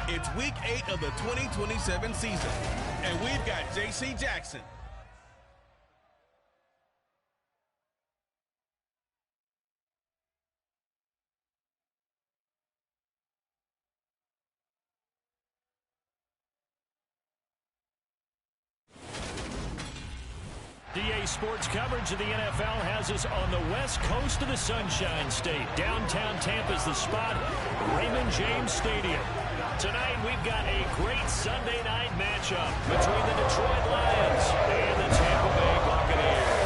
It's Week 8 of the 2027 season, and we've got J.C. Jackson. DA Sports coverage of the NFL has us on the west coast of the Sunshine State. Downtown Tampa's the spot, Raymond James Stadium. Tonight we've got a great Sunday night matchup between the Detroit Lions and the Tampa Bay Buccaneers.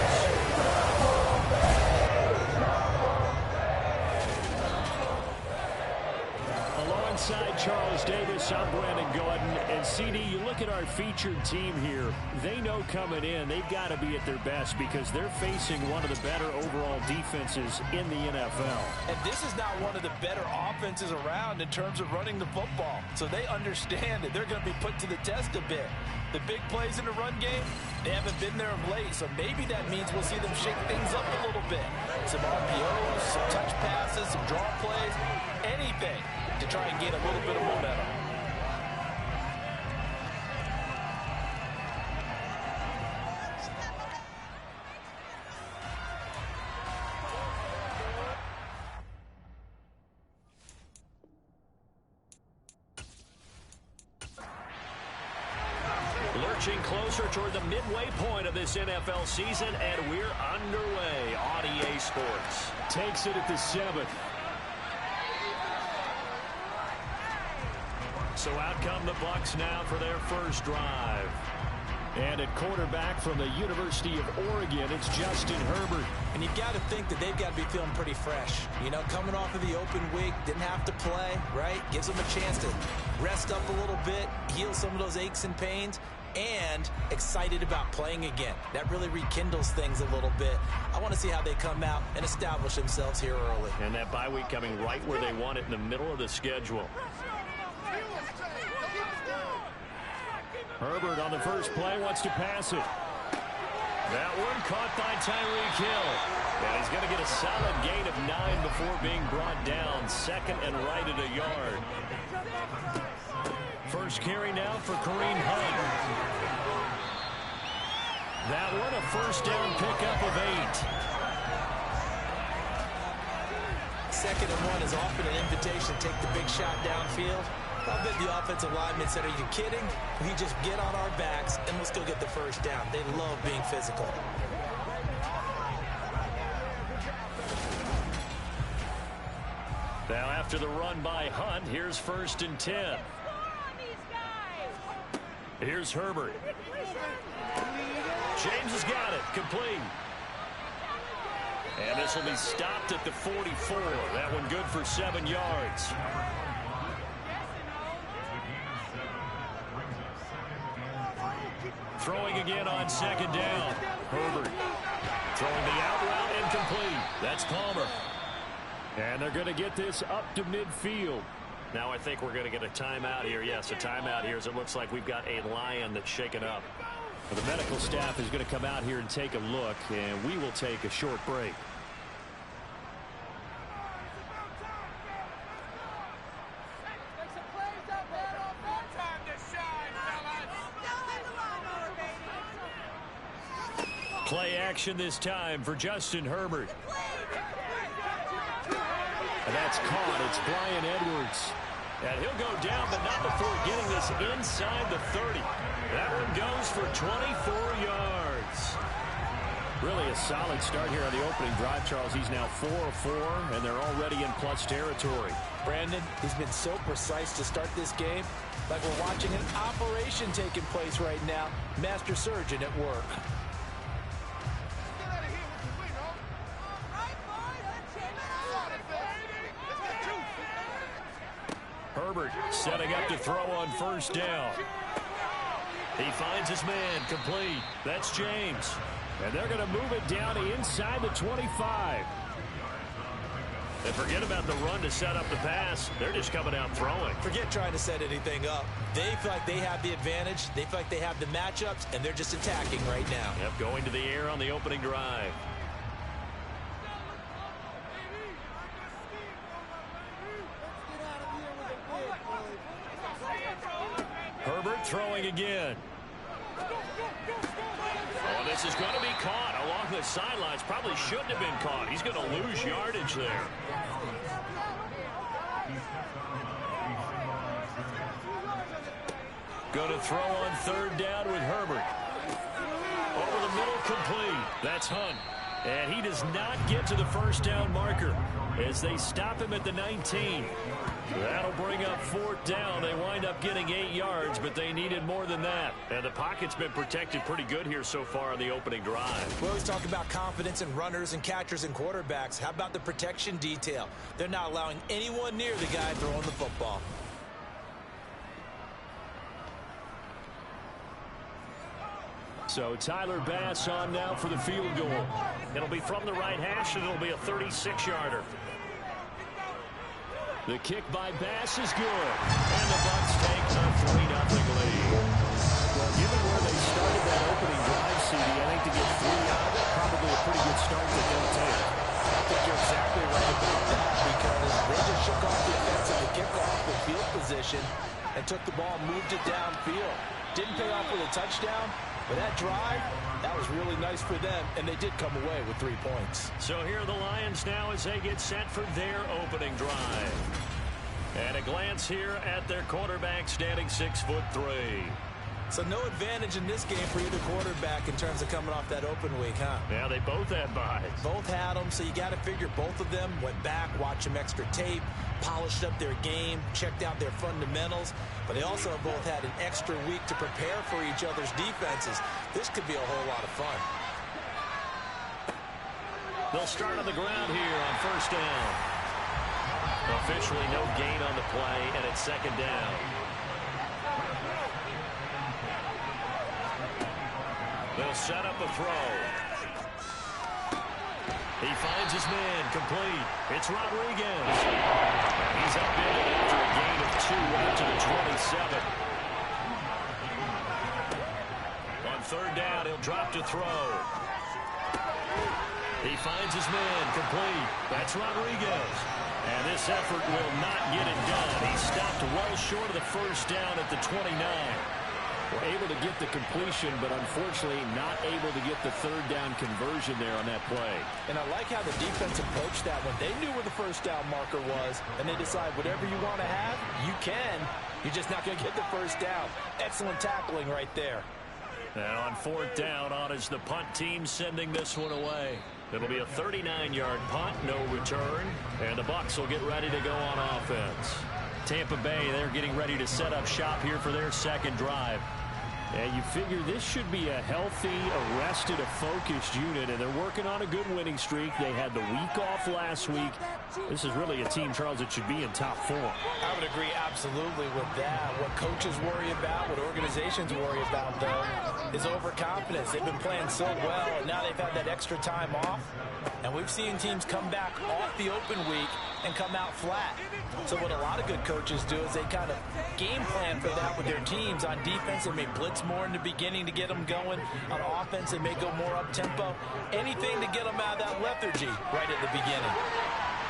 Alongside Charles Davis, I'm Brandon Gordon. And CD, you look at our featured team here, they know coming in they've got to be at their best because they're facing one of the better overall defenses in the NFL. And this is not one of the better offenses around in terms of running the football. So they understand that they're going to be put to the test a bit. The big plays in the run game, they haven't been there of late. So maybe that means we'll see them shake things up a little bit. Some RPOs, some touch passes, some draw plays, anything to try and get a little bit of momentum. Lurching closer toward the midway point of this NFL season, and we're underway on EA Sports. Takes it at the 7th. So out come the Bucs now for their first drive. And at quarterback from the University of Oregon, it's Justin Herbert. And you've got to think that they've got to be feeling pretty fresh. You know, coming off of the open week, didn't have to play, right? Gives them a chance to rest up a little bit, heal some of those aches and pains, and excited about playing again. That really rekindles things a little bit. I want to see how they come out and establish themselves here early. And that bye week coming right where they want it in the middle of the schedule. Herbert on the first play wants to pass it. That one caught by Tyreek Hill. And he's going to get a solid gain of 9 before being brought down. Second and right at a yard. First carry now for Kareem Hunt. That one a first down pickup of 8. Second and 1 is often an invitation to take the big shot downfield. I bet the offensive lineman said, are you kidding? We just get on our backs and let's go get the first down. They love being physical. Now after the run by Hunt, here's 1st and 10. Here's Herbert. James has got it. Complete. And this will be stopped at the 44. That one good for 7 yards. Throwing again on 2nd down. Herbert throwing the out route incomplete. That's Palmer. And they're going to get this up to midfield. Now I think we're going to get a timeout here. Yes, a timeout here as it looks like we've got a Lion that's shaken up. Well, the medical staff is going to come out here and take a look, and we will take a short break. Play action this time for Justin Herbert. And that's caught. It's Bryan Edwards. And he'll go down, but not before getting this inside the 30. That one goes for 24 yards. Really a solid start here on the opening drive, Charles. He's now 4 of 4, and they're already in plus territory. Brandon, he's been so precise to start this game. Like we're watching an operation taking place right now. Master surgeon at work. Herbert setting up to throw on 1st down. He finds his man complete. That's James. And they're going to move it down inside the 25. And forget about the run to set up the pass. They're just coming out throwing. Forget trying to set anything up. They feel like they have the advantage. They feel like they have the matchups, and they're just attacking right now. Yep, going to the air on the opening drive. throwing again. Oh, this is going to be caught along the sidelines. Probably shouldn't have been caught. He's going to lose yardage there. Going to throw on third down with Herbert. Over the middle, complete. That's Hunt. And he does not get to the first down marker as they stop him at the 19. That'll bring up fourth down. They wind up getting 8 yards, but they needed more than that. And the pocket's been protected pretty good here so far on the opening drive. We always talk about confidence in runners and catchers and quarterbacks. How about the protection detail? They're not allowing anyone near the guy throwing the football. So Tyler Bass on now for the field goal. It'll be from the right hash, and it'll be a 36-yarder. The kick by Bass is good. And the Bucs take a 3-0 lead. Well, given where they started that opening drive, CD, I think to get 3 out of it, probably a pretty good start that they'll take. I think you're exactly right about that, because they just shook off the offense of the kickoff with field position and took the ball and moved it downfield. Didn't pay off with a touchdown, but that drive, that was really nice for them, and they did come away with 3 points. So here are the Lions now as they get set for their opening drive. And a glance here at their quarterback, standing 6'3". So no advantage in this game for either quarterback in terms of coming off that open week, huh? Yeah, they both had buys. Both had them, so you got to figure both of them went back, watched some extra tape, polished up their game, checked out their fundamentals, but they also both had an extra week to prepare for each other's defenses. This could be a whole lot of fun. They'll start on the ground here on first down. Officially no gain on the play, and it's second down. They'll set up a throw. He finds his man, complete. It's Rodriguez. He's up in it after a gain of 2 out to the 27. On third down, he'll drop to throw. He finds his man, complete. That's Rodriguez. And this effort will not get it done. He stopped well short of the first down at the 29. Were able to get the completion, but unfortunately not able to get the third down conversion there on that play. And I like how the defense approached that one. They knew where the first down marker was, and they decide whatever you want to have, you can. You're just not going to get the first down. Excellent tackling right there. And on fourth down, on is the punt team sending this one away. It'll be a 39-yard punt, no return, and the Bucs will get ready to go on offense. Tampa Bay, they're getting ready to set up shop here for their second drive. And you figure this should be a healthy, arrested, a focused unit, and they're working on a good winning streak. They had the week off last week. This is really a team, Charles, that should be in top 4. I would agree absolutely with that. What coaches worry about, what organizations worry about, though, is overconfidence. They've been playing so well, and now they've had that extra time off. And we've seen teams come back off the open week and come out flat. So what a lot of good coaches do is they kind of game plan for that with their teams. On defense, they may blitz more in the beginning to get them going. On offense, they may go more up-tempo. Anything to get them out of that lethargy right at the beginning.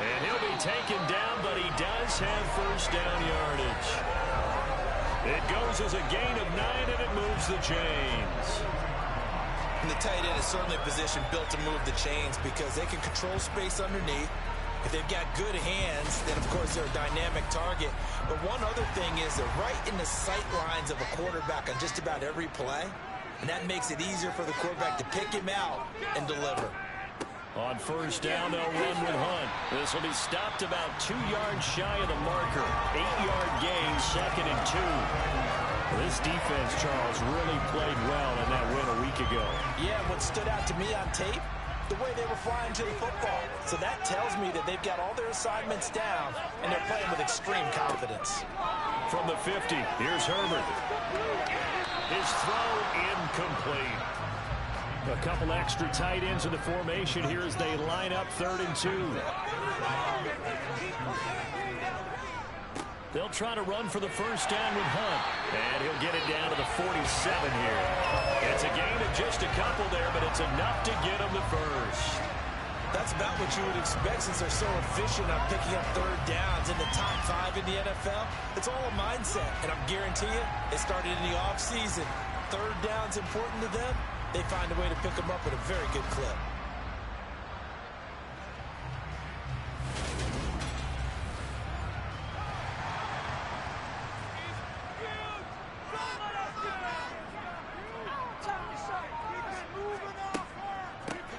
And he'll be taken down, but he does have first down yardage. It goes as a gain of 9, and it moves the chains. And the tight end is certainly a position built to move the chains because they can control space underneath. If they've got good hands, then, of course, they're a dynamic target. But one other thing is they're right in the sight lines of a quarterback on just about every play. And that makes it easier for the quarterback to pick him out and deliver. On first down, they'll run with Hunt. This will be stopped about 2 yards shy of the marker. 8-yard gain, second and 2. This defense, Charles, really played well in that win a week ago. Yeah, what stood out to me on tape, the way they were flying to the football. So that tells me that they've got all their assignments down, and they're playing with extreme confidence. From the 50, here's Herbert. His throw incomplete. A couple extra tight ends in the formation here as they line up 3rd and 2. They'll try to run for the first down with Hunt. And he'll get it down to the 47 here. It's a gain of just a couple there, but it's enough to get him the first. That's about what you would expect since they're so efficient on picking up third downs in the top 5 in the NFL. It's all a mindset, and I'm guarantee you, it started in the offseason. Third down's important to them. They find a way to pick them up at a very good clip.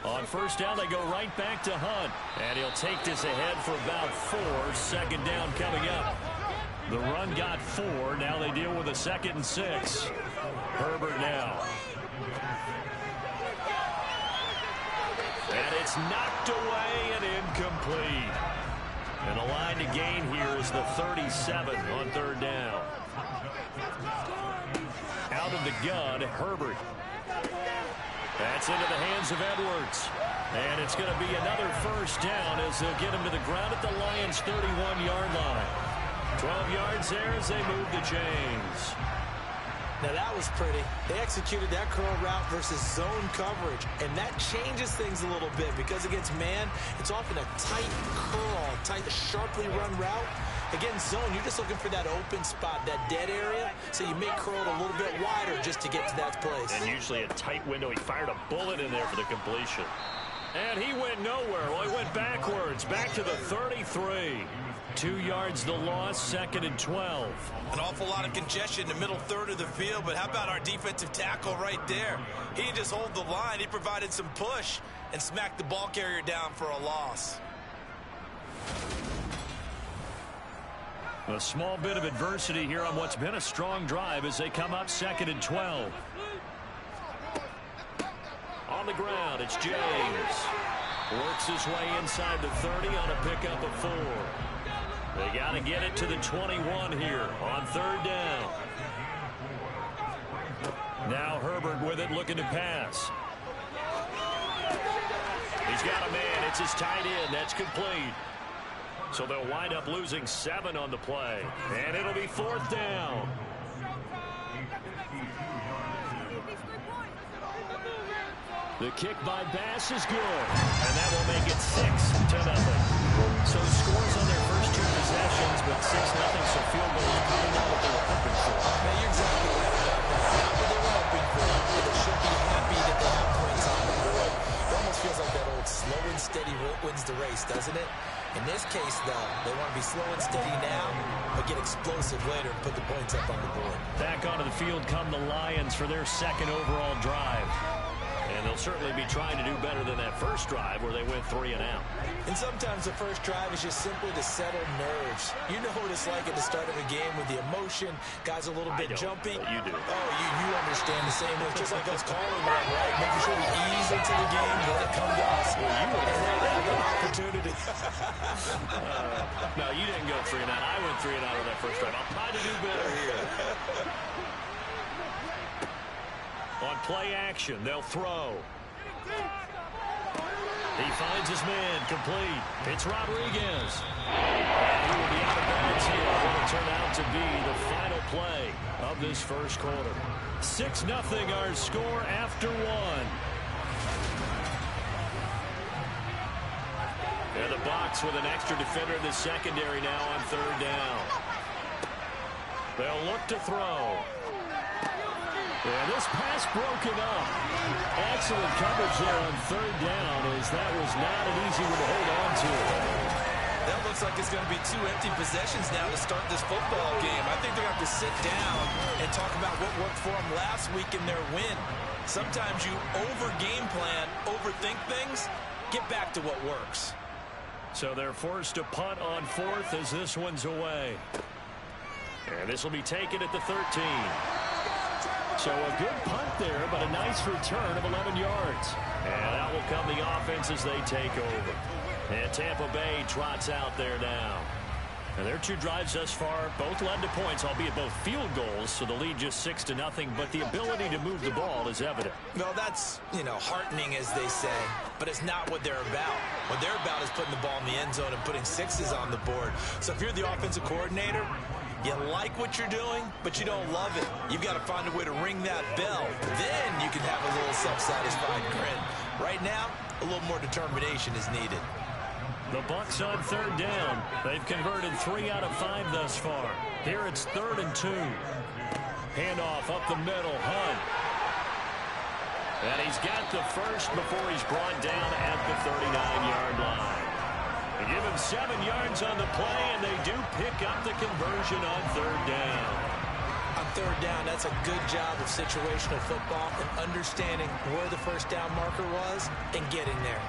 On first down, they go right back to Hunt. And he'll take this ahead for about 4. Second down coming up. The run got 4. Now they deal with a 2nd and 6. Herbert now. And it's knocked away and incomplete. And the line to gain here is the 37 on third down. Out of the gun, Herbert. That's into the hands of Edwards. And it's going to be another first down as they'll get him to the ground at the Lions' 31-yard line. 12 yards there as they move the chains. Now that was pretty. They executed that curl route versus zone coverage, and that changes things a little bit because against man, it's often a tight curl, tight, sharply run route. Against zone, you're just looking for that open spot, that dead area, so you make curl a little bit wider just to get to that place. And usually a tight window. He fired a bullet in there for the completion. And he went nowhere. Well, he went backwards, back to the 33. 2 yards the loss, 2nd and 12. An awful lot of congestion in the middle third of the field, but how about our defensive tackle right there? He didn't just hold the line. He provided some push and smacked the ball carrier down for a loss. A small bit of adversity here on what's been a strong drive as they come up 2nd and 12. On the ground, it's James. Works his way inside the 30 on a pickup of 4. They got to get it to the 21 here on third down. Now Herbert with it, looking to pass. He's got a man. It's his tight end. That's complete. So they'll wind up losing 7 on the play. And it'll be 4th down. The kick by Bass is good. And that will make it 6-0. So the scores on their first 2 possessions, but 6-0, so field goal is probably not what they were hoping for. Now, you're exactly right about that. Not what they were hoping for, but they should be happy that they have points on the board. It almost feels like that old slow and steady wins the race, doesn't it? In this case, though, they want to be slow and steady now, but get explosive later and put the points up on the board. Back onto the field come the Lions for their 2nd overall drive. And they'll certainly be trying to do better than that first drive where they went 3 and out. And sometimes the first drive is just simply to settle nerves. You know what it's like at the start of a game with the emotion. Guys a little bit jumpy. You do. Oh, you understand the same way. Just like us calling that, right? Making sure we ease into the game, let it come to us. Well, you would have an opportunity. No, you didn't go 3 and out. I went 3 and out on that first drive. I'll try to do better here. On play action, they'll throw. He finds his man, complete. It's Rodriguez. And he will be out of bounds here. It will turn out to be the final play of this first quarter. 6-0 our score after 1. And the Bucs with an extra defender in the secondary now on third down. They'll look to throw. And this pass broken up. Excellent coverage there on third down as that was not an easy one to hold on to. That looks like it's going to be 2 empty possessions now to start this football game. I think they're going to have to sit down and talk about what worked for them last week in their win. Sometimes you over-game plan, overthink things, get back to what works. So they're forced to punt on 4th as this one's away. And this will be taken at the 13. So a good punt there, but a nice return of 11 yards. And out will come the offense as they take over. And Tampa Bay trots out there now. And their 2 drives thus far both led to points, albeit both field goals, so the lead just 6-0, but the ability to move the ball is evident. Well, that's, heartening, as they say, but it's not what they're about. What they're about is putting the ball in the end zone and putting 6s on the board. So if you're the offensive coordinator, you like what you're doing, but you don't love it. You've got to find a way to ring that bell. Then you can have a little self-satisfied grin. Right now, a little more determination is needed. The Bucs on third down. They've converted 3 out of 5 thus far. Here it's 3rd and 2. Handoff up the middle. Hunt. And he's got the first before he's brought down at the 39-yard line. They give him 7 yards on the play, and they do pick up the conversion on 3rd down. On 3rd down, that's a good job of situational football and understanding where the first down marker was and getting there.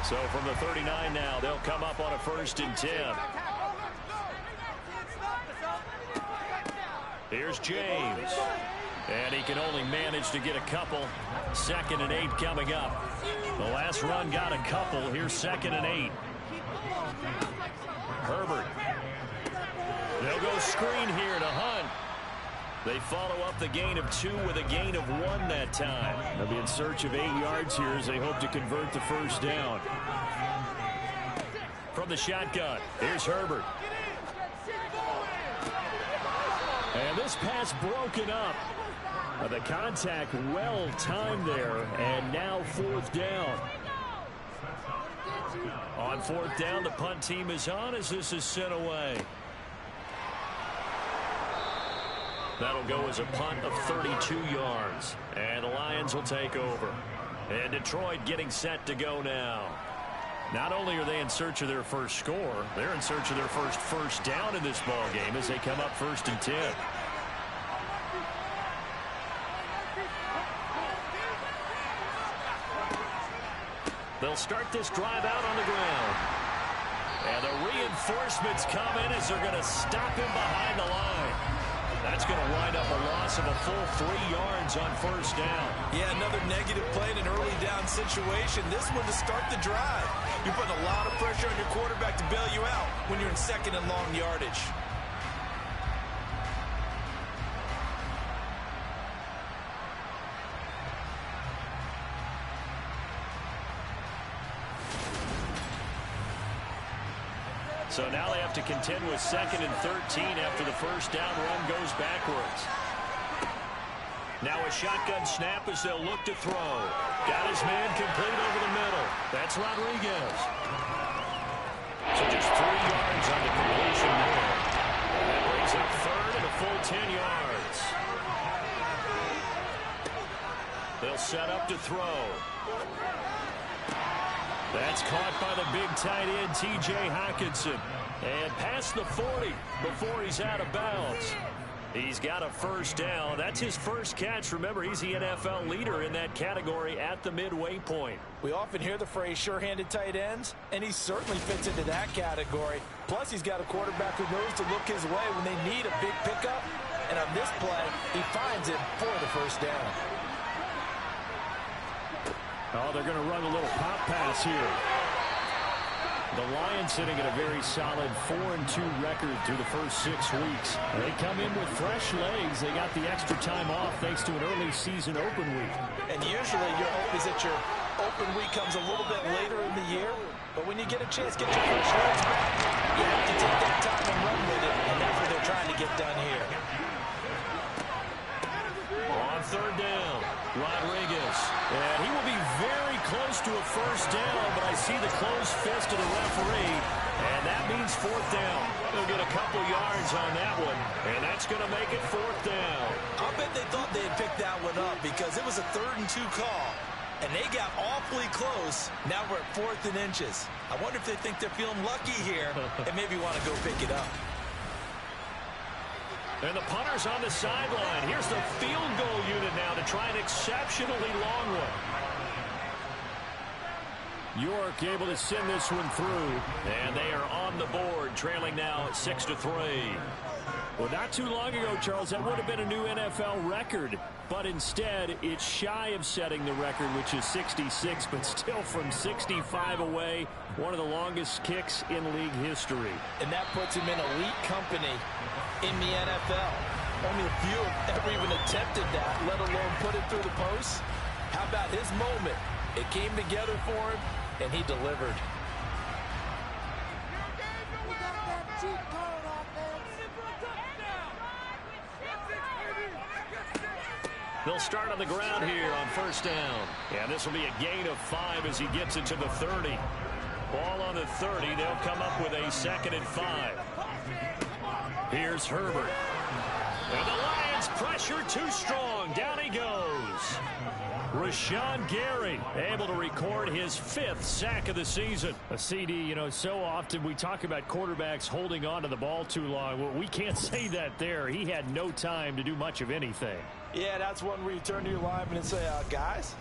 So from the 39 now, they'll come up on a 1st and 10. Here's James. And he can only manage to get a couple. 2nd and 8 coming up. The last run got a couple. Here's 2nd and 8. Herbert. They'll go screen here to Hunt. They follow up the gain of 2 with a gain of 1 that time. They'll be in search of 8 yards here as they hope to convert the first down. From the shotgun, here's Herbert. And this pass broken up. The contact well timed there, and now 4th down. On 4th down, the punt team is on as this is sent away. That'll go as a punt of 32 yards. And the Lions will take over. And Detroit getting set to go now. Not only are they in search of their first score, they're in search of their first down in this ball game as they come up 1st and 10. They'll start this drive out on the ground. And the reinforcements come in as they're going to stop him behind the line. That's going to wind up a loss of a full 3 yards on 1st down. Yeah, another negative play in an early down situation. This one to start the drive. You're putting a lot of pressure on your quarterback to bail you out when you're in 2nd and long yardage. So now they have to contend with 2nd and 13 after the first down run goes backwards. Now a shotgun snap as they'll look to throw. Got his man complete over the middle. That's Rodriguez. So just 3 yards on the completion there. That brings up 3rd and a full 10 yards. They'll set up to throw. That's caught by the big tight end, T.J. Hockenson. And past the 40 before he's out of bounds. He's got a first down. That's his first catch. Remember, he's the NFL leader in that category at the midway point. We often hear the phrase sure-handed tight ends, and he certainly fits into that category. Plus, he's got a quarterback who knows to look his way when they need a big pickup. And on this play, he finds it for the first down. Oh, they're going to run a little pop pass here. The Lions sitting at a very solid 4-2 record through the first 6 weeks. They come in with fresh legs. They got the extra time off thanks to an early season open week. And usually your hope is that your open week comes a little bit later in the year. But when you get a chance to get your fresh legs back, you have to take that time and run with it. And that's what they're trying to get done here. On 3rd down, Rodriguez. And he will be very close to a first down, but I see the closed fist of the referee, and that means 4th down. They'll get a couple yards on that one, and that's going to make it 4th down. I'll bet they thought they had picked that one up because it was a 3rd and 2 call, and they got awfully close. Now we're at 4th and inches. I wonder if they think they're feeling lucky here and maybe want to go pick it up. And the punter's on the sideline. Here's the field goal unit now to try an exceptionally long one. York able to send this one through. And they are on the board, trailing now at 6-3. Well, not too long ago, Charles, that would have been a new NFL record. But instead, it's shy of setting the record, which is 66, but still from 65 away, one of the longest kicks in league history. And that puts him in elite company in the NFL. Only a few have ever even attempted that, let alone put it through the post. How about his moment? It came together for him, and he delivered. They'll start on the ground here on first down. And this will be a gain of 5 as he gets it to the 30. Ball on the 30. They'll come up with a 2nd and 5. Here's Herbert. And the Lions pressure too strong. Down he goes. Rashawn Gary able to record his 5th sack of the season. A CD, you know, so often we talk about quarterbacks holding on to the ball too long. Well, we can't say that there. He had no time to do much of anything. Yeah, that's one where you turn to your lineman and say, guys,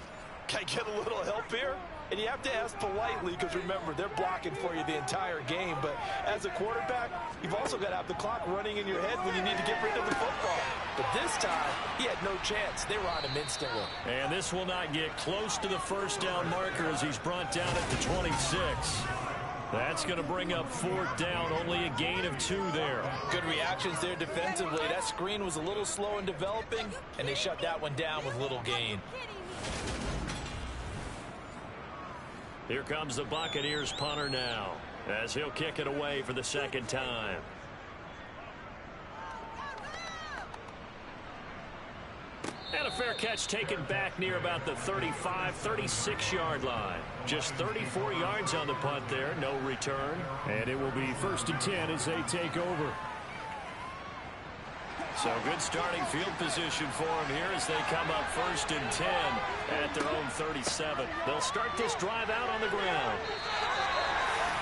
can I get a little help here? And you have to ask politely because, remember, they're blocking for you the entire game. But as a quarterback, you've also got to have the clock running in your head when you need to get rid of the football. But this time, he had no chance. They were on him instantly. And this will not get close to the first down marker as he's brought down at the 26. That's going to bring up 4th down, only a gain of 2 there. Good reactions there defensively. That screen was a little slow in developing, and they shut that one down with little gain. Here comes the Buccaneers punter now, as he'll kick it away for the 2nd time. And a fair catch taken back near about the 35, 36-yard line. Just 34 yards on the punt there, no return. And it will be 1st and 10 as they take over. So good starting field position for them here as they come up 1st and 10 at their own 37. They'll start this drive out on the ground.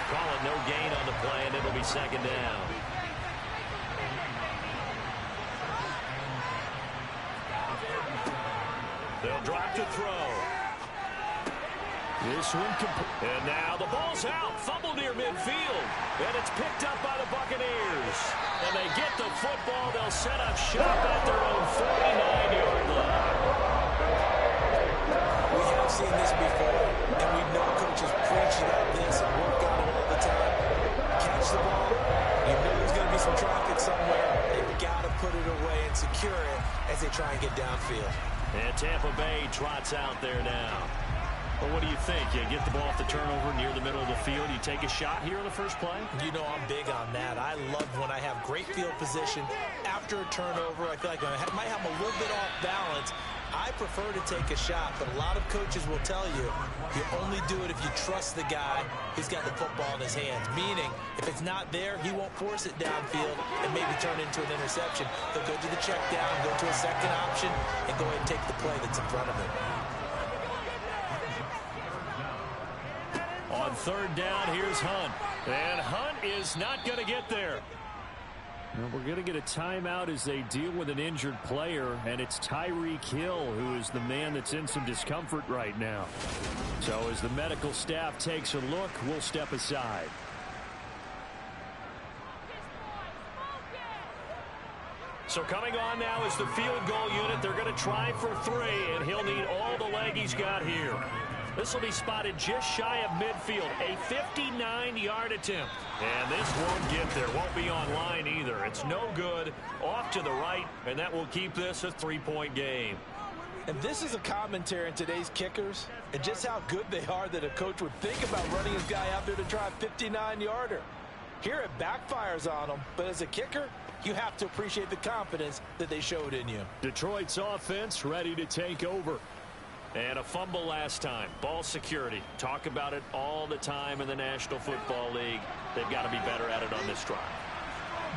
Call it no gain on the play, and it'll be 2nd down. They'll drop to throw. This one complete. And now the ball's out. Fumble near midfield. And it's picked up by the Buccaneers. And they get the football. They'll set up shop at their own 49-yard line. We have seen this before, and we know coaches preach about this and work on it all the time. Catch the ball. You know there's going to be some traffic somewhere. They've got to put it away and secure it as they try and get downfield. And Tampa Bay trots out there now. Well, what do you think? You get the ball off the turnover near the middle of the field. You take a shot here on the first play? You know I'm big on that. I love when I have great field position. After a turnover, I feel like I might have a little bit off balance. I prefer to take a shot, but a lot of coaches will tell you only do it if you trust the guy who's got the football in his hands. Meaning, if it's not there, he won't force it downfield and maybe turn into an interception. He'll go to the check down, go to a second option, and go ahead and take the play that's in front of him. On 3rd down, here's Hunt. And Hunt is not going to get there. Well, we're going to get a timeout as they deal with an injured player, and it's Tyreek Hill who is the man that's in some discomfort right now. So as the medical staff takes a look, we'll step aside. So coming on now is the field goal unit. They're going to try for 3, and he'll need all the leg he's got here. This will be spotted just shy of midfield, a 59-yard attempt. And this won't get there, won't be on line either. It's no good, off to the right, and that will keep this a 3-point game. And this is a commentary on today's kickers and just how good they are that a coach would think about running his guy out there to try a 59-yarder. Here it backfires on him, but as a kicker, you have to appreciate the confidence that they showed in you. Detroit's offense ready to take over. And a fumble last time. Ball security. Talk about it all the time in the National Football League. They've got to be better at it on this drive.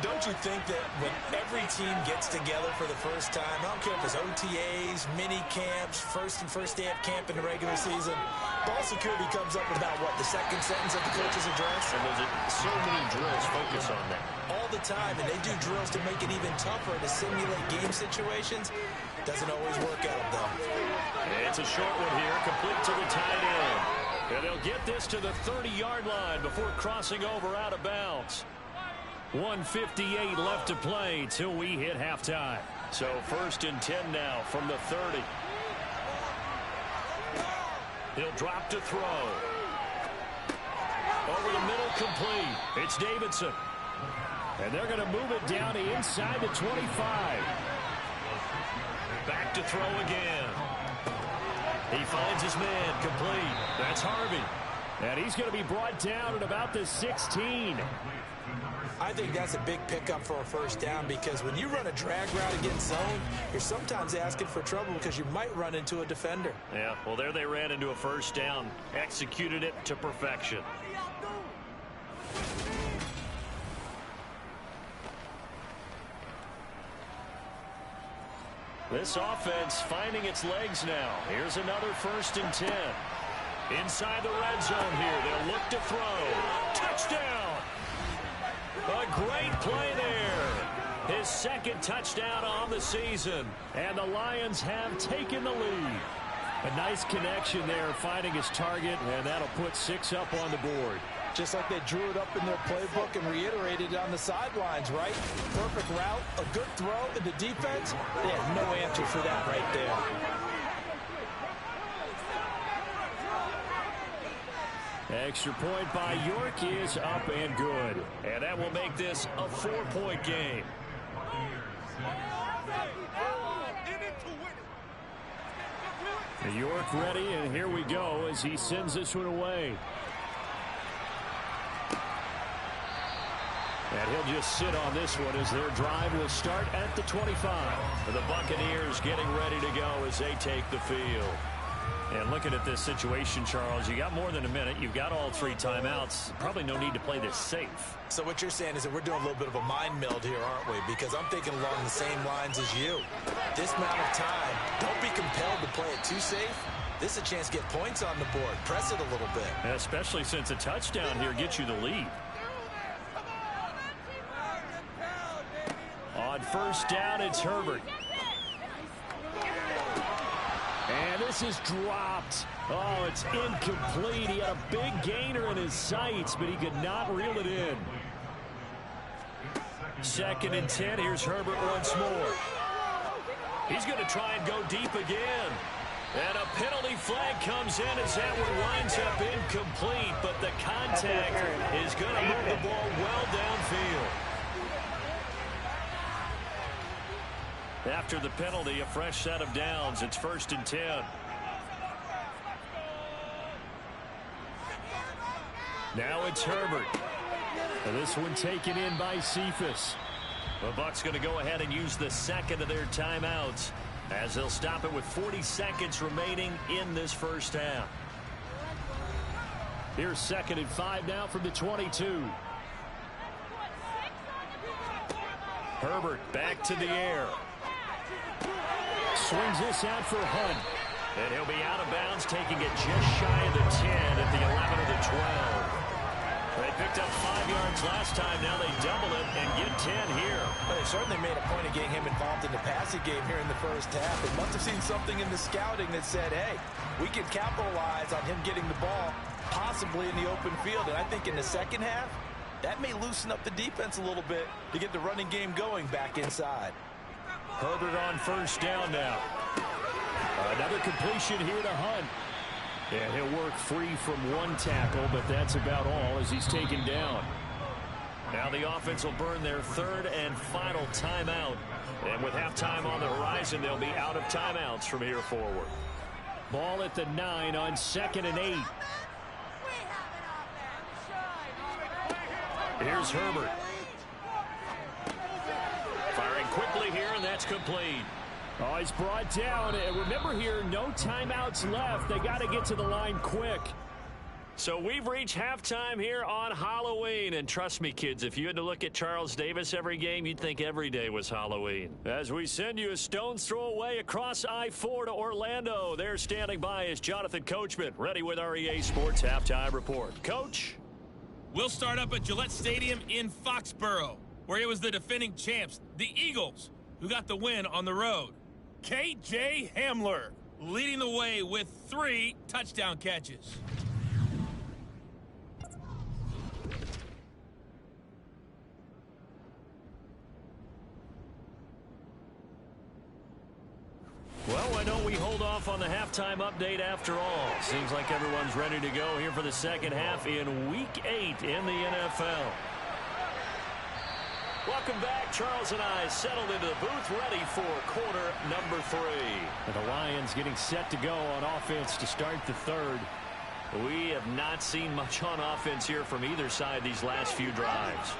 Don't you think that when every team gets together for the first time, I don't care if it's OTAs, mini camps, first day of camp in the regular season, ball security comes up about, what, the second sentence of the coach's address? And there's so many drills focus on that. All the time, and they do drills to make it even tougher to simulate game situations. Doesn't always work out, though. It's a short one here, complete to the tight end. And they'll get this to the 30-yard line before crossing over out of bounds. 1:58 left to play till we hit halftime. So 1st and 10 now from the 30. He'll drop to throw. Over the middle, complete. It's Davidson. And they're going to move it down to inside the 25. Back to throw again. He finds his man, complete. That's Harvey. And he's going to be brought down at about the 16. I think that's a big pickup for a first down because when you run a drag route against zone, you're sometimes asking for trouble because you might run into a defender. Yeah, well, there they ran into a first down. Executed it to perfection. This offense finding its legs now. Here's another 1st and 10. Inside the red zone here. They'll look to throw. Touchdown! A great play there. His 2nd touchdown on the season. And the Lions have taken the lead. A nice connection there, finding his target, and that'll put 6 up on the board. Just like they drew it up in their playbook and reiterated it on the sidelines, right? Perfect route, a good throw, and the defense, they had no answer for that right there. Extra point by York is up and good. And that will make this a 4-point game. York ready, and here we go as he sends this one away. And he'll just sit on this one as their drive will start at the 25. The Buccaneers getting ready to go as they take the field. And looking at this situation, Charles, you got more than a minute. You've got all 3 timeouts. Probably no need to play this safe. So what you're saying is that we're doing a little bit of a mind meld here, aren't we? Because I'm thinking along the same lines as you. This amount of time, don't be compelled to play it too safe. This is a chance to get points on the board. Press it a little bit. And especially since a touchdown here gets you the lead. On 1st down, it's Herbert. And this is dropped. Oh, it's incomplete. He had a big gainer in his sights, but he could not reel it in. 2nd and 10. Here's Herbert once more. He's going to try and go deep again. And a penalty flag comes in as that one winds up incomplete, but the contact is going to move the ball well downfield. After the penalty, a fresh set of downs. It's 1st and 10. Now it's Herbert. And this one taken in by Cephas. The Bucs going to go ahead and use the 2nd of their timeouts as they'll stop it with 40 seconds remaining in this first half. Here's 2nd and 5 now from the 22. Herbert back to the air. Swings this out for Hunt. And he'll be out of bounds, taking it just shy of the 10 at the 11 of the 12. They picked up 5 yards last time. Now they double it and get 10 here. Well, they certainly made a point of getting him involved in the passing game here in the first half. They must have seen something in the scouting that said, hey, we can capitalize on him getting the ball, possibly in the open field. And I think in the second half, that may loosen up the defense a little bit to get the running game going back inside. Herbert on 1st down now. Another completion here to Hunt. And he'll work free from one tackle, but that's about all as he's taken down. Now the offense will burn their 3rd and final timeout. And with halftime on the horizon, they'll be out of timeouts from here forward. Ball at the 9 on 2nd and 8. Here's Herbert. Firing quickly here, and that's complete. Oh, he's brought down. And remember here, no timeouts left. They got to get to the line quick. So we've reached halftime here on Halloween. And trust me, kids, if you had to look at Charles Davis every game, you'd think every day was Halloween. As we send you a stone's throw away across I-4 to Orlando. There standing by is Jonathan Coachman, ready with our EA Sports Halftime Report. Coach? We'll start up at Gillette Stadium in Foxborough, where it was the defending champs, the Eagles, who got the win on the road. K.J. Hamler leading the way with 3 touchdown catches. Well, I know we hold off on the halftime update after all. Seems like everyone's ready to go here for the second half in Week 8 in the NFL. Welcome back. Charles and I settled into the booth, ready for quarter number 3. And the Lions getting set to go on offense to start the third. We have not seen much on offense here from either side these last few drives.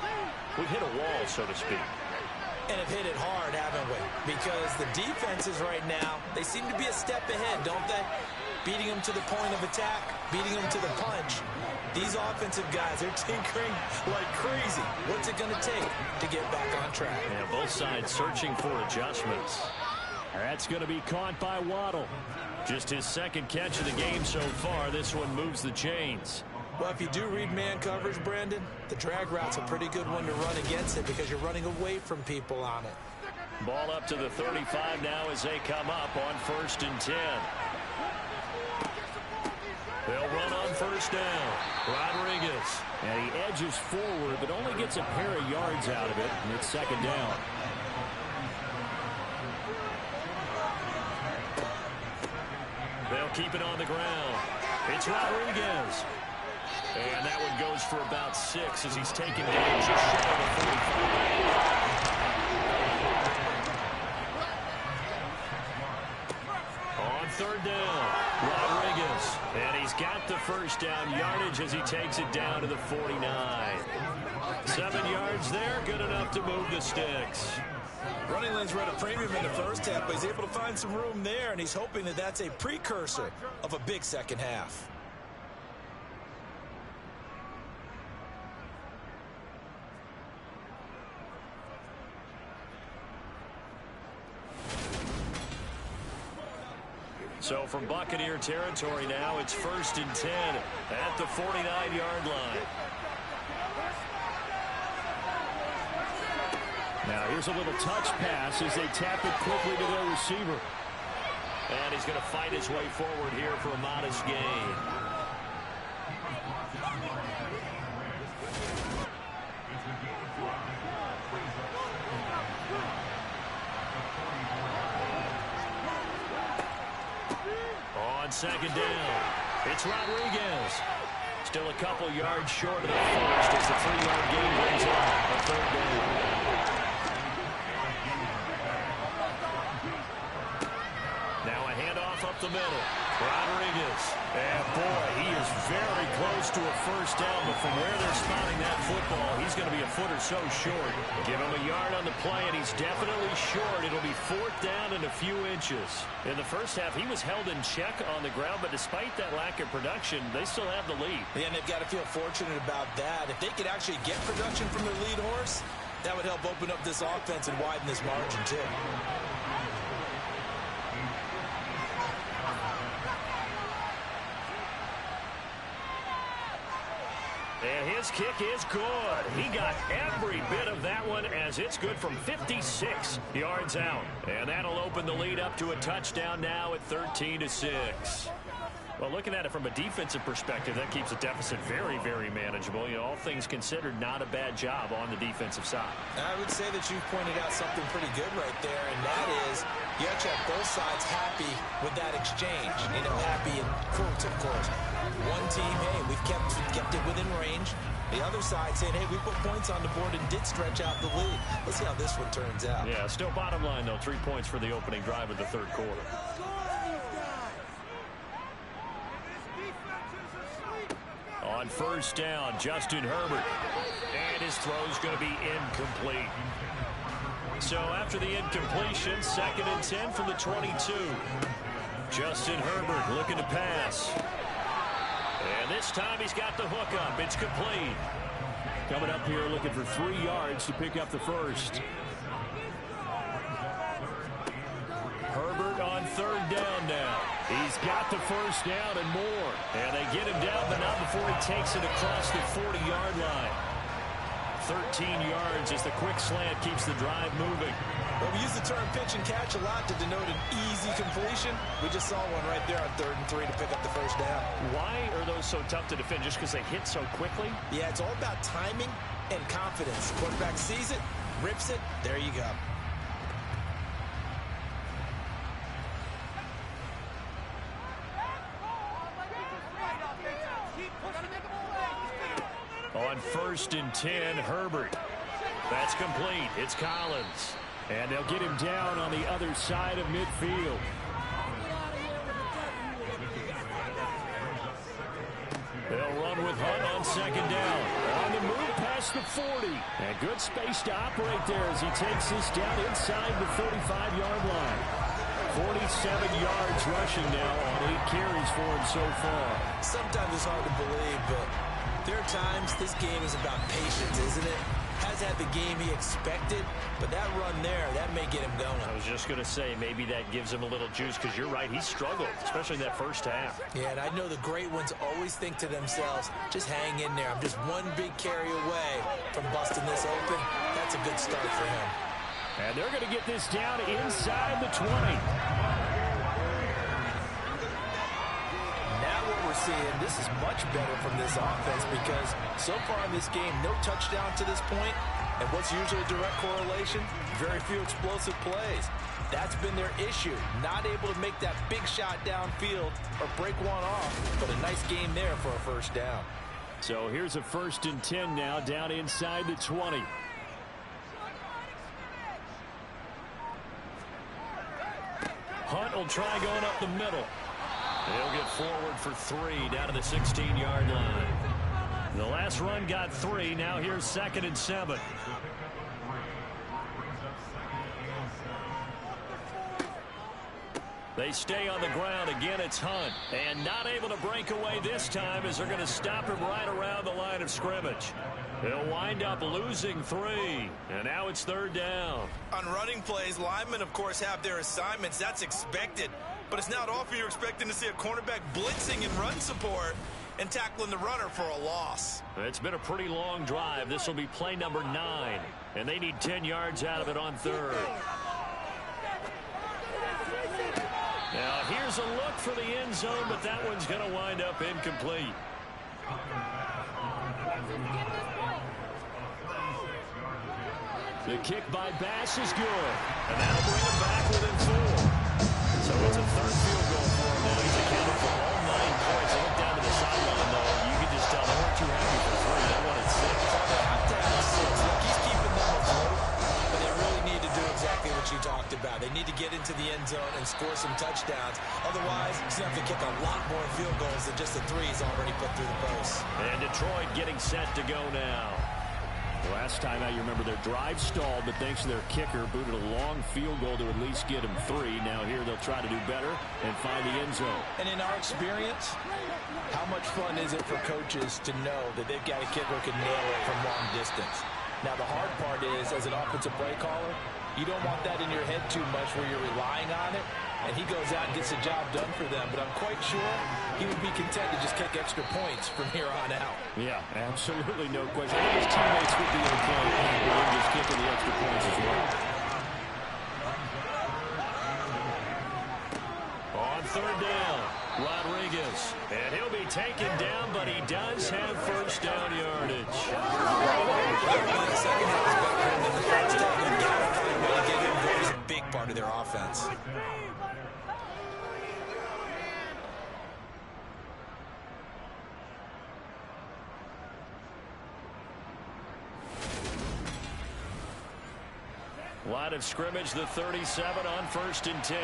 We've hit a wall, so to speak. And have hit it hard, haven't we? Because the defenses right now, they seem to be a step ahead, don't they? Beating them to the point of attack, beating them to the punch. These offensive guys, they're tinkering like crazy. What's it going to take to get back on track? Yeah, both sides searching for adjustments. That's going to be caught by Waddle. Just his second catch of the game so far. This one moves the chains. Well, if you do read man coverage, Brandon, the drag route's a pretty good one to run against it because you're running away from people on it. Ball up to the 35 now as they come up on 1st and 10. They'll run on 1st down. Rodriguez. And he edges forward, but only gets a pair of yards out of it, and it's 2nd down. They'll keep it on the ground. It's Rodriguez. And that one goes for about 6 as he's taken down just short of the 45. On 3rd down, Rodriguez. And he's got the 1st down yardage as he takes it down to the 49. 7 yards there, good enough to move the sticks. Running lanes were at a premium in the first half, but he's able to find some room there, and he's hoping that that's a precursor of a big second half. So from Buccaneer territory now, it's 1st and 10 at the 49-yard line. Now here's a little touch pass as they tap it quickly to their receiver. And he's going to fight his way forward here for a modest gain. On 2nd down, it's Rodriguez. Still a couple yards short of the 1st as the 3-yard gain brings up a 3rd down. Now a handoff up the middle. Rodriguez. And boy, he is very close to a 1st down, but from where they're spotting that football, he's going to be a foot or so short. Give him a yard on the play, and he's definitely short. It'll be 4th down and a few inches. In the first half, he was held in check on the ground, but despite that lack of production, they still have the lead. Yeah, and they've got to feel fortunate about that. If they could actually get production from their lead horse, that would help open up this offense and widen this margin, too. And his kick is good. He got every bit of that one as it's good from 56 yards out. And that'll open the lead up to a touchdown now at 13-6. Well, looking at it from a defensive perspective, that keeps the deficit very, very manageable. You know, all things considered, not a bad job on the defensive side. I would say that you've pointed out something pretty good right there, and that is you actually have both sides happy with that exchange. You know, happy in quotes, of course. One team, hey, we've kept it within range. The other side saying, hey, we put points on the board and did stretch out the lead. Let's see how this one turns out. Yeah, still bottom line, though, 3 points for the opening drive of the 3rd quarter. On 1st down, Justin Herbert. And his throw's going to be incomplete. So after the incompletion, 2nd and 10 from the 22. Justin Herbert looking to pass. And this time he's got the hook up. It's complete. Coming up here looking for 3 yards to pick up the 1st. Herbert on 3rd down now. He's got the 1st down and more. And they get him down, but not before he takes it across the 40-yard line. 13 yards as the quick slant keeps the drive moving. Well, we use the term pitch and catch a lot to denote an easy completion. We just saw one right there on 3rd and 3 to pick up the 1st down. Why are those so tough to defend? Just because they hit so quickly? Yeah, it's all about timing and confidence. Quarterback sees it, rips it, there you go. On 1st and 10, Herbert. That's complete. It's Collins. And they'll get him down on the other side of midfield. They'll run with Hunt on second down. On the move past the 40. And good space to operate there as he takes this down inside the 45-yard line. 47 yards rushing now on 8 carries for him so far. Sometimes it's hard to believe, but there are times this game is about patience, isn't it? Has had the game he expected, but that run there, that may get him going. I was just going to say, maybe that gives him a little juice, because you're right, he struggled, especially in that first half. Yeah, and I know the great ones always think to themselves, just hang in there. I'm just one big carry away from busting this open. That's a good start for him. And they're going to get this down inside the 20. We're seeing this is much better from this offense because so far in this game, no touchdown to this point, and what's usually a direct correlation? Very few explosive plays. That's been their issue, not able to make that big shot downfield or break one off, but a nice game there for a first down. So here's a 1st and 10 now, down inside the 20. Hunt will try going up the middle. He'll get forward for 3 down to the 16-yard line. The last run got 3. Now here's 2nd and 7. They stay on the ground. Again, it's Hunt. And not able to break away this time as they're going to stop him right around the line of scrimmage. They'll wind up losing 3. And now it's 3rd down. On running plays, linemen, of course, have their assignments. That's expected. But it's not often you're expecting to see a cornerback blitzing in run support and tackling the runner for a loss. It's been a pretty long drive. This will be play number 9. And they need 10 yards out of it on 3rd. Now, here's a look for the end zone, but that one's going to wind up incomplete. The kick by Bass is good. And that'll bring him back within 4. So it's a 3rd field goal for him now. He's accounted for all 9 points. I look down to the sideline, though. You can just tell they weren't too happy for 3. They wanted 6. They have to have 6. Look, he's keeping them afloat, but they really need to do exactly what you talked about. They need to get into the end zone and score some touchdowns. Otherwise, he's going to have to kick a lot more field goals than just the 3 he's already put through the post. And Detroit getting set to go now. Last time out, you remember their drive stalled, but thanks to their kicker, booted a long field goal to at least get him 3. Now here they'll try to do better and find the end zone. And in our experience, how much fun is it for coaches to know that they've got a kicker who can nail it from long distance? Now the hard part is, as an offensive play caller, you don't want that in your head too much where you're relying on it, and he goes out and gets the job done for them. But I'm quite sure he would be content to just kick extra points from here on out. Yeah, absolutely no question. I think his teammates would be okay with him just kicking the extra points as well. On 3rd down, Rodriguez. And he'll be taken down, but he does have first down yardage. It's a big part of their offense. Line of scrimmage, the 37 on 1st and 10.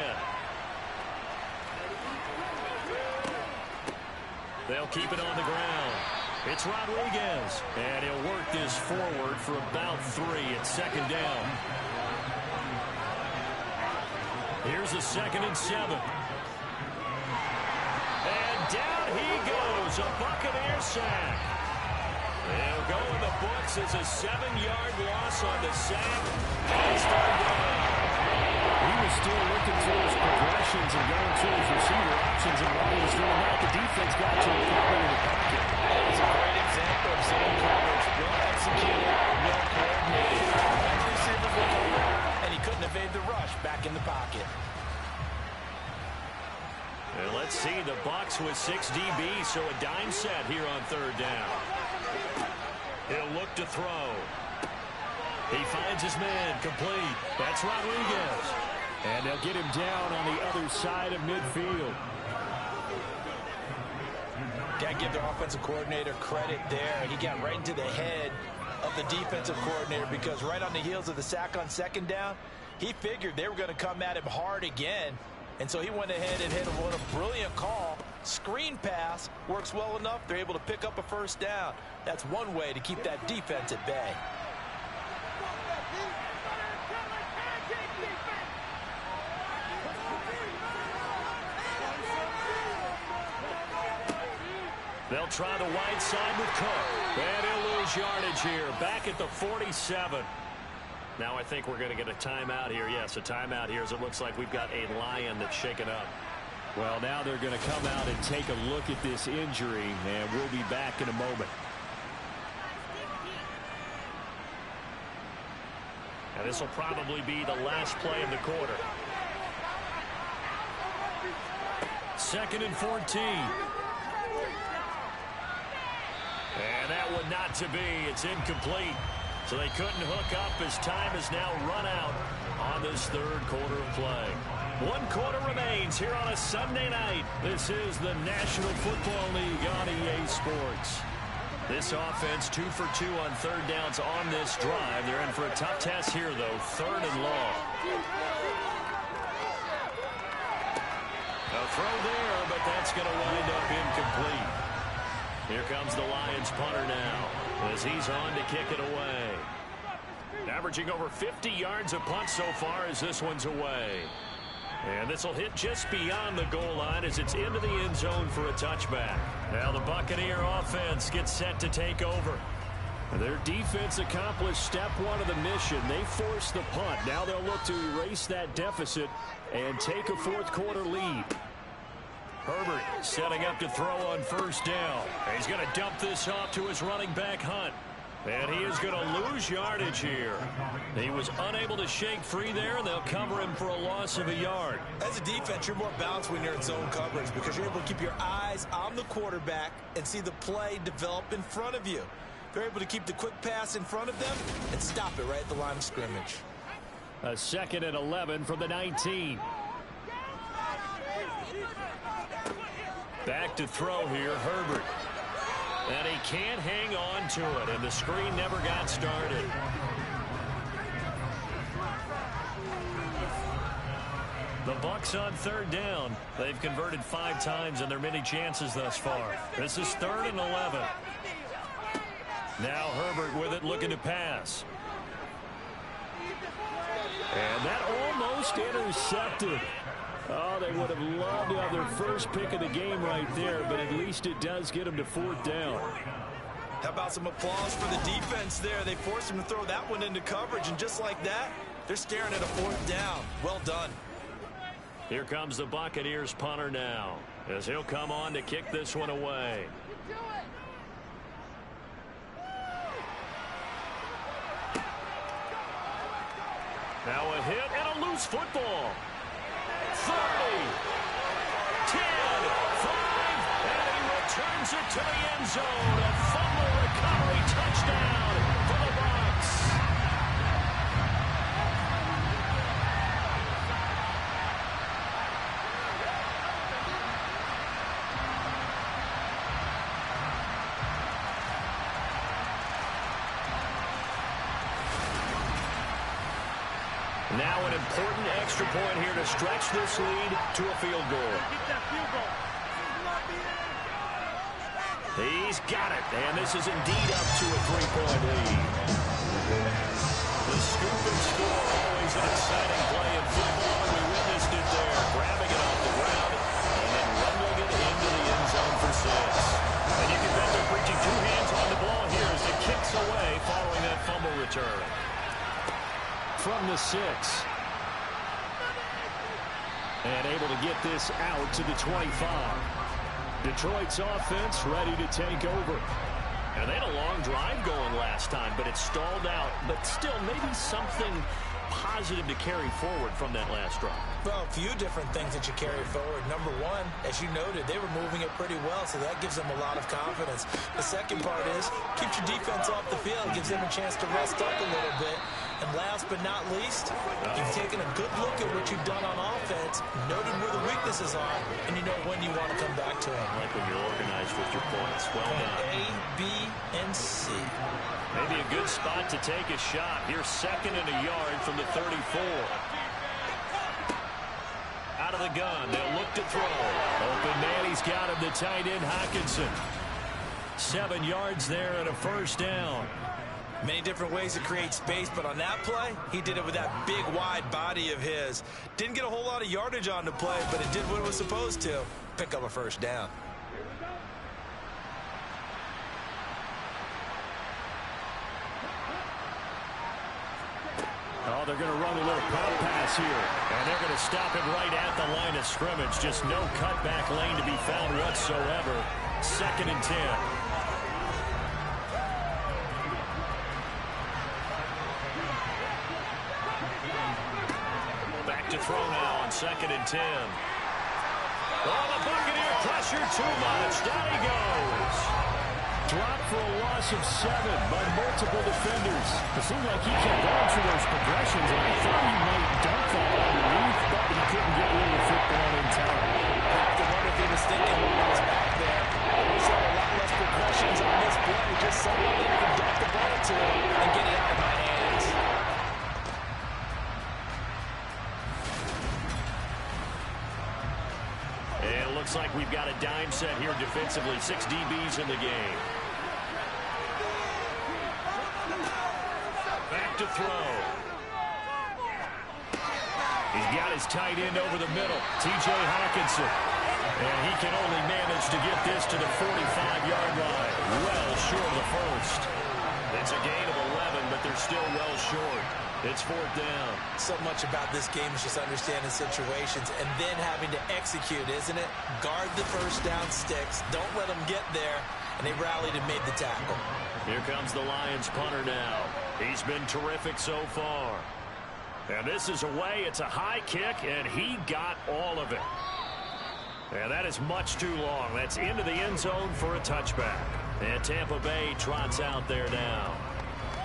They'll keep it on the ground. It's Rodriguez. And he'll work this forward for about 3 at 2nd down. Here's a 2nd and 7. And down he goes. A Buccaneer sack. He'll go in the books as a 7-yard loss on the sack. It's 3rd down. He was still looking for his progressions and going to his receiver options, and while he was doing that, the defense got to him quickly in the pocket. It's a great example of zone coverage. Well executed, well coordinated. The receivers were open, and he couldn't evade the rush back in the pocket. And let's see, the Bucs with 6 DBs, so a dime set here on 3rd down. He'll look to throw. He finds his man, complete. That's Rodriguez. And they'll get him down on the other side of midfield. Got to give their offensive coordinator credit there. He got right into the head of the defensive coordinator, because right on the heels of the sack on second down, he figured they were going to come at him hard again. And so he went ahead and hit what a brilliant call. Screen pass works well enough. They're able to pick up a first down. That's one way to keep that defense at bay. They'll try the wide side with Cook. And he'll lose yardage here. Back at the 47. Now I think we're going to get a timeout here. Yes, a timeout here as it looks like we've got a Lion that's shaken up. Well, now they're going to come out and take a look at this injury, and we'll be back in a moment. And this will probably be the last play of the quarter. 2nd and 14. And that one not to be. It's incomplete. So they couldn't hook up as time has now run out on this third quarter of play. 1 quarter remains here on a Sunday night. This is the National Football League on EA Sports. This offense 2 for 2 on third downs on this drive. They're in for a tough test here, though. 3rd and long. A throw there, but that's going to wind up incomplete. Here comes the Lions punter now as he's on to kick it away. Averaging over 50 yards a punt so far as this one's away. And this will hit just beyond the goal line as it's into the end zone for a touchback. Now the Buccaneer offense gets set to take over. Their defense accomplished step 1 of the mission. They forced the punt. Now they'll look to erase that deficit and take a fourth quarter lead. Herbert setting up to throw on first down. He's going to dump this off to his running back, Hunt. And he is going to lose yardage here. He was unable to shake free there, and they'll cover him for a loss of a yard. As a defense, you're more balanced when you're in zone coverage because you're able to keep your eyes on the quarterback and see the play develop in front of you. They're able to keep the quick pass in front of them and stop it right at the line of scrimmage. A 2nd and 11 from the 19. Back to throw here, Herbert. And he can't hang on to it, and the screen never got started. The Bucs on third down. They've converted 5 times in their many chances thus far. This is 3rd and 11. Now Herbert with it, looking to pass. And that almost intercepted. Oh, they would have loved to have their first pick of the game right there, but at least it does get them to 4th down. How about some applause for the defense there? They forced him to throw that one into coverage, and just like that, they're staring at a 4th down. Well done. Here comes the Buccaneers punter now, as he'll come on to kick this one away. Now a hit and a loose football. 30, 10, 5, and he returns it to the end zone. A fumble recovery touchdown for the Bucs. Now an important extra point here to stretch this lead to a field goal. He's got it, and this is indeed up to a 3-point lead. The scoop and score, always an exciting play in football. We witnessed it there, grabbing it off the ground and then rumbling it into the end zone for 6. And you can bet they're reaching 2 hands on the ball here as it kicks away following that fumble return. From the 6. And able to get this out to the 25. Detroit's offense ready to take over. And they had a long drive going last time, but it stalled out. But still, maybe something positive to carry forward from that last drive. Well, a few different things that you carry forward. Number one, as you noted, they were moving it pretty well, so that gives them a lot of confidence. The second part is, keeps your defense off the field, gives them a chance to rest up a little bit. And last but not least, you've taken a good look at what you've done on offense, noted where the weaknesses are, and you know when you want to come back to them. Like when you're organized with your points. Well done. A, B, and C. Maybe a good spot to take a shot. Here's 2nd and a yard from the 34. Out of the gun. They'll look to throw. Open man. He's got him. The tight end, Hockenson. 7 yards there and a first down. Many different ways to create space, but on that play, he did it with that big, wide body of his. Didn't get a whole lot of yardage on the play, but it did what it was supposed to. Pick up a first down. Oh, they're going to run a little pump pass here. And they're going to stop it right at the line of scrimmage. Just no cutback lane to be found whatsoever. 2nd and 10. Back to throw now on 2nd and 10. Oh, the Buccaneer pressure too much. Down he goes. Dropped for a loss of 7 by multiple defenders. It seemed like he kept going through those progressions, and I thought he might dunk that underneath, but he couldn't get rid of the football in time. The one if he was thinking when he was back there, I wish there were a lot less progressions on this play. Just someone that can dunk the ball to and get it out of my hands. And it looks like we've got a dime set here defensively. 6 DBs in the game. Back to throw. He's got his tight end over the middle, T.J. Hockenson. And he can only manage to get this to the 45-yard line. Well short of the first. It's a gain of 11, but they're still well short. It's 4th down. So much about this game is just understanding situations and then having to execute, isn't it? Guard the first down sticks. Don't let them get there. And they rallied and made the tackle. Here comes the Lions punter now. He's been terrific so far. And this is away. It's a high kick, and he got all of it. And that is much too long. That's into the end zone for a touchback. And Tampa Bay trots out there now.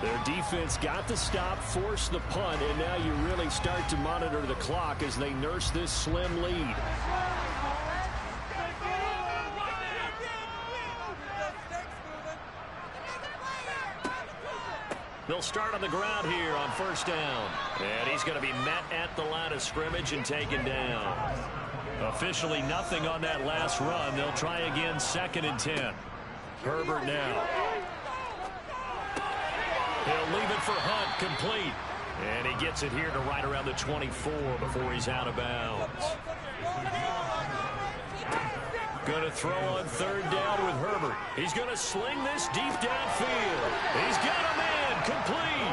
Their defense got the stop, forced the punt, and now you really start to monitor the clock as they nurse this slim lead. They'll start on the ground here on 1st down. And he's going to be met at the line of scrimmage and taken down. Officially nothing on that last run. They'll try again 2nd and 10. Herbert now. He'll leave it for Hunt, complete. And he gets it here to right around the 24 before he's out of bounds. Going to throw on 3rd down with Herbert. He's going to sling this deep downfield. He's got a man, complete.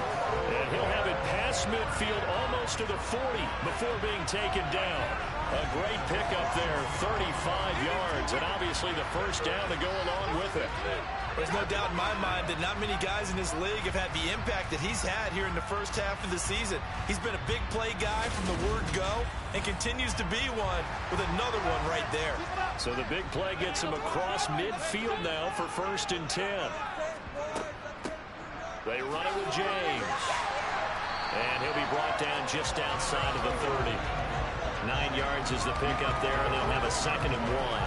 And he'll have it past midfield almost to the 40 before being taken down. A great pickup there, 35 yards, and obviously the first down to go along with it. There's no doubt in my mind that not many guys in this league have had the impact that he's had here in the first half of the season. He's been a big play guy from the word go and continues to be one with another one right there. So the big play gets him across midfield now for 1st and 10. They run it with James. And he'll be brought down just outside of the 30. 9 yards is the pickup there, and they'll have a 2nd and 1.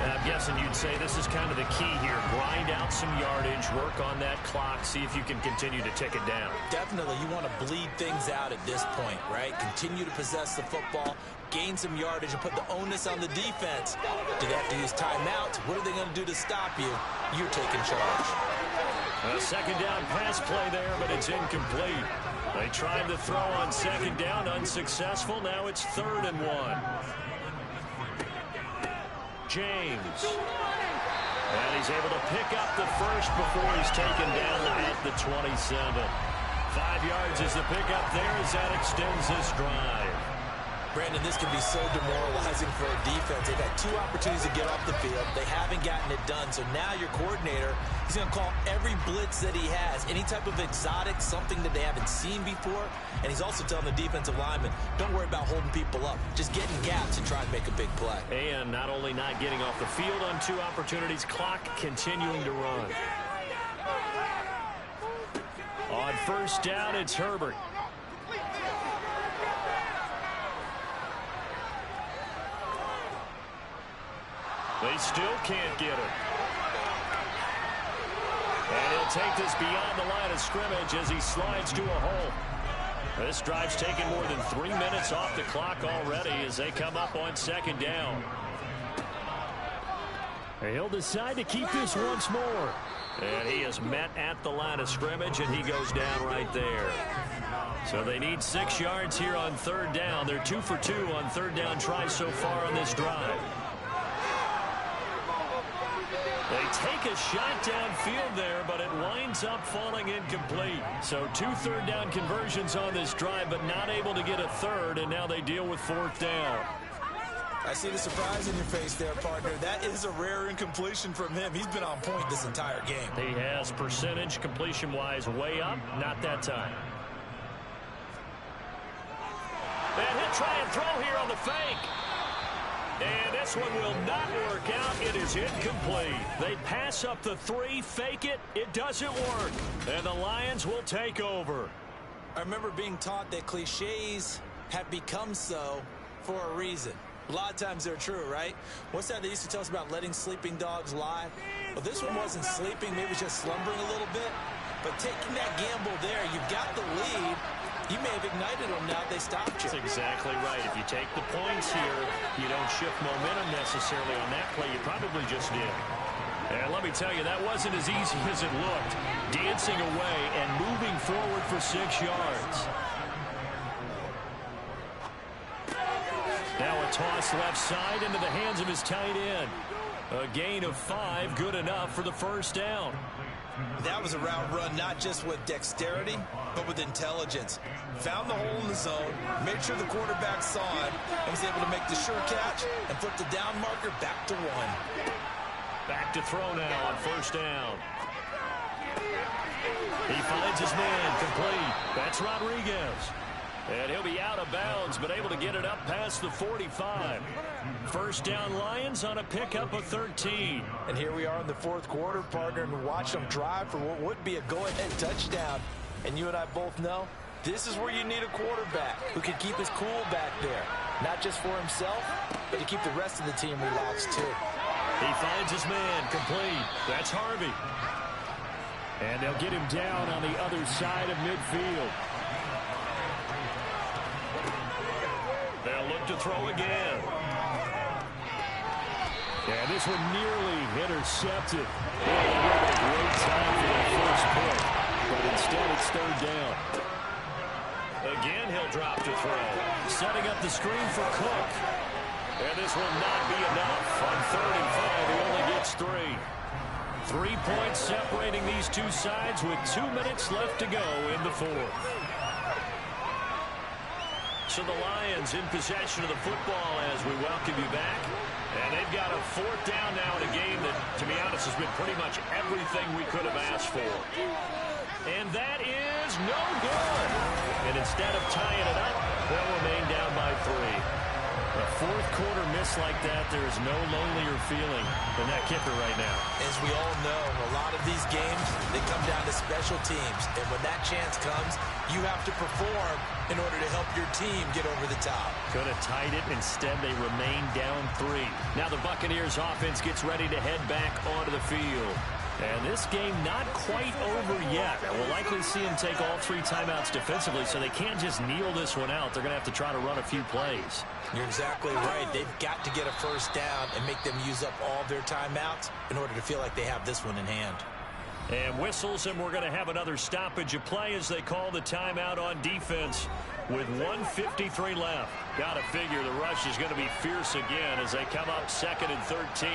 And I'm guessing you'd say this is kind of the key here. Grind out some yardage, work on that clock, see if you can continue to tick it down. Definitely, you want to bleed things out at this point, right? Continue to possess the football, gain some yardage, and put the onus on the defense. Do they have to use timeouts? What are they going to do to stop you? You're taking charge. A 2nd down pass play there, but it's incomplete. They tried to throw on 2nd down, unsuccessful. Now it's 3rd and 1. James. And he's able to pick up the first before he's taken down at the 27. 5 yards is the pickup there as that extends this drive. Brandon, this can be so demoralizing for a defense. They've had 2 opportunities to get off the field. They haven't gotten it done. So now your coordinator, he's going to call every blitz that he has, any type of exotic, something that they haven't seen before. And he's also telling the defensive lineman, don't worry about holding people up. Just get in gaps and try and make a big play. And not only not getting off the field on 2 opportunities, clock continuing to run. On On first down, it's Herbert. They still can't get it. And he'll take this beyond the line of scrimmage as he slides to a hole. This drive's taken more than 3 minutes off the clock already as they come up on second down. He'll decide to keep this once more. And he is met at the line of scrimmage, and he goes down right there. So they need 6 yards here on third down. They're 2 for 2 on third down tries so far on this drive. They take a shot downfield there, but it winds up falling incomplete. So 2 third down conversions on this drive, but not able to get a third, and now they deal with fourth down. I see the surprise in your face there, partner. That is a rare incompletion from him. He's been on point this entire game. He has percentage completion-wise way up. Not that time. And he'll try and throw here on the fake. And this one will not work out. It is incomplete. They pass up the 3, fake it. It doesn't work. And the Lions will take over. I remember being taught that cliches have become so for a reason. A lot of times they're true, right? What's that they used to tell us about letting sleeping dogs lie? Well, this one wasn't sleeping. Maybe just slumbering a little bit. But taking that gamble there, you've got the lead. You may have ignited them now they stopped you. That's exactly right. If you take the points here, you don't shift momentum necessarily on that play. You probably just did. And let me tell you, that wasn't as easy as it looked. Dancing away and moving forward for 6 yards. Now a toss left side into the hands of his tight end. A gain of 5, good enough for the first down. That was a route run not just with dexterity, but with intelligence. Found the hole in the zone, made sure the quarterback saw it, and was able to make the sure catch and flip the down marker back to 1. Back to throw now on first down. He finds his man complete. That's Rodriguez. And he'll be out of bounds, but able to get it up past the 45. First down Lions on a pickup of 13. And here we are in the fourth quarter, partner, and watch them drive for what would be a go-ahead touchdown. And you and I both know this is where you need a quarterback who can keep his cool back there. Not just for himself, but to keep the rest of the team relaxed too. He finds his man complete. That's Harvey. And they'll get him down on the other side of midfield. They'll look to throw again. And this one nearly intercepted. Boy, that would have been a great time for that first pick. But instead it's third down. Again, he'll drop to throw. Setting up the screen for Cook. And this will not be enough. On 3rd and 5, he only gets 3. 3 points separating these two sides with 2 minutes left to go in the fourth. So the Lions in possession of the football as we welcome you back. And they've got a fourth down now in a game that, to be honest, has been pretty much everything we could have asked for. And that is no good. And instead of tying it up, they'll remain down by 3. A fourth quarter miss like that, there is no lonelier feeling than that kicker right now. As we all know, a lot of these games, they come down to special teams. And when that chance comes, you have to perform in order to help your team get over the top. Could have tied it. Instead, they remain down 3. Now the Buccaneers offense gets ready to head back onto the field. And this game not quite over yet. We'll likely see them take all 3 timeouts defensively, so they can't just kneel this one out. They're going to have to try to run a few plays. You're exactly right. They've got to get a first down and make them use up all their timeouts in order to feel like they have this one in hand. And whistles, and we're going to have another stoppage of play as they call the timeout on defense with 1:53 left. Got to figure the rush is going to be fierce again as they come up 2nd and 13.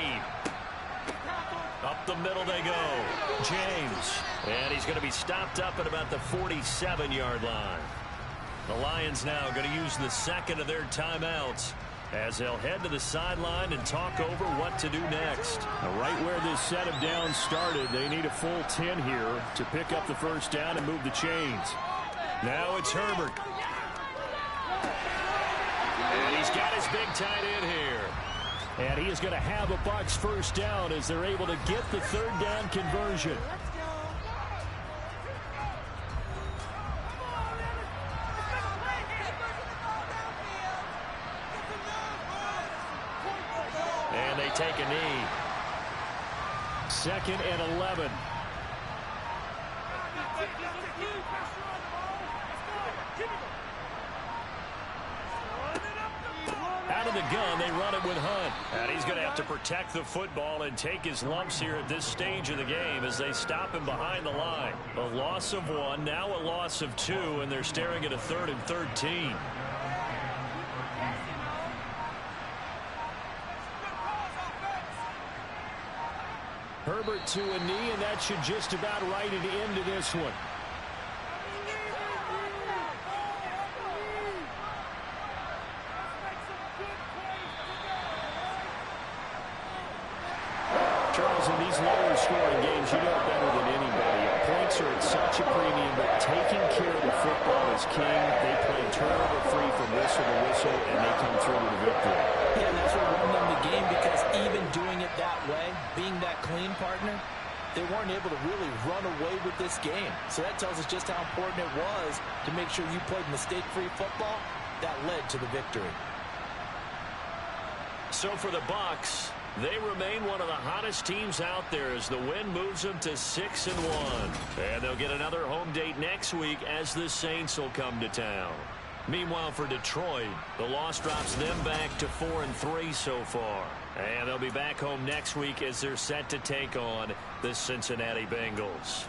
Up the middle they go. James. And he's going to be stopped up at about the 47-yard line. The Lions now going to use the second of their timeouts as they'll head to the sideline and talk over what to do next. Now, right where this set of downs started, they need a full 10 here to pick up the first down and move the chains. Now it's Herbert. And he's got his big tight end here. And he is going to have a Bucs first down as they're able to get the third down conversion. And they take a knee. 2nd and 11. Out of the gun, they run it with Hunt. And he's going to have to protect the football and take his lumps here at this stage of the game as they stop him behind the line. A loss of 1, now a loss of 2, and they're staring at a 3rd and 13. Herbert to a knee, and that should just about write it into this one. Charles, in these lower scoring games, you know it better than anybody. Points are at such a premium, but taking care of the football is king. They play turnover-free from whistle to whistle, and they come through with a victory. Yeah, and that's what won them the game, because even doing it that way, being that clean partner, they weren't able to really run away with this game. So that tells us just how important it was to make sure you played mistake-free football. That led to the victory. So for the Bucs, they remain one of the hottest teams out there as the win moves them to 6-1. And they'll get another home date next week as the Saints will come to town. Meanwhile, for Detroit, the loss drops them back to 4-3 so far. And they'll be back home next week as they're set to take on the Cincinnati Bengals.